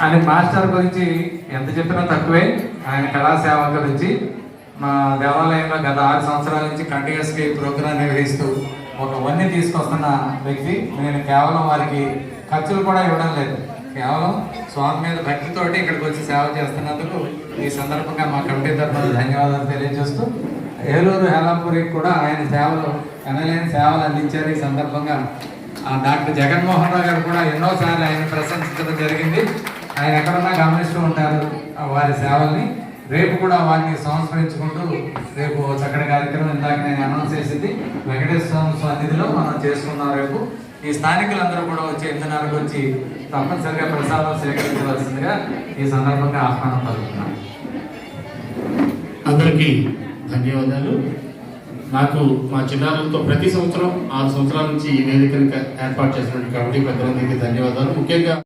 ఆయన మాస్టర్ గురించి ఎంత చెప్పినా తక్కువే. ఆయన కళాసేవ గురించి మా దేవాలయంలో గత 6 సంవత్సరాల నుంచి కంటిన్యూస్గా ఈ ప్రోగ్రాం నిర్వహిస్తూ ఒక వన్నీ తీసుకొస్తున్న వ్యక్తి. నేను కేవలం వారికి ఖర్చులు కూడా ఇవ్వడం లేదు, కేవలం స్వామి మీద భక్తితోటి ఇక్కడికి వచ్చి సేవ చేస్తున్నందుకు ఈ సందర్భంగా మా కమిటీ తరఫున ధన్యవాదాలు తెలియజేస్తూ, ఏలూరు హేలాంపూరికి కూడా ఆయన సేవలు ఎనలేని సేవలు అందించారు. ఈ సందర్భంగా డాక్టర్ జగన్మోహన్ రావు గారు కూడా ఎన్నోసార్లు ఆయన ప్రశంసించడం జరిగింది. ఆయన ఎక్కడున్నా గమనిస్తూ ఉంటారు వారి సేవల్ని. రేపు కూడా వారిని సంస్మరించుకుంటూ రేపు చక్కటి కార్యక్రమం ఇందాక నేను అనౌన్స్ చేసింది వెంకటేశ్వర సన్నిధిలో మనం చేసుకున్నాం. రేపు ఈ స్థానికులందరూ కూడా వచ్చి 8:30కు వచ్చి తప్పనిసరిగా ప్రసాదం సేకరించవలసిందిగా ఈ సందర్భంగా ఆహ్వానం పలుకుతున్నాం. అందరికీ ధన్యవాదాలు. నాకు మా చిన్నారులతో ప్రతి సంవత్సరం 6 సంవత్సరాల నుంచి ఈ వేదికను ఏర్పాటు చేసినటువంటి కమిటీ పెద్దలందరికీ ధన్యవాదాలు. ముఖ్యంగా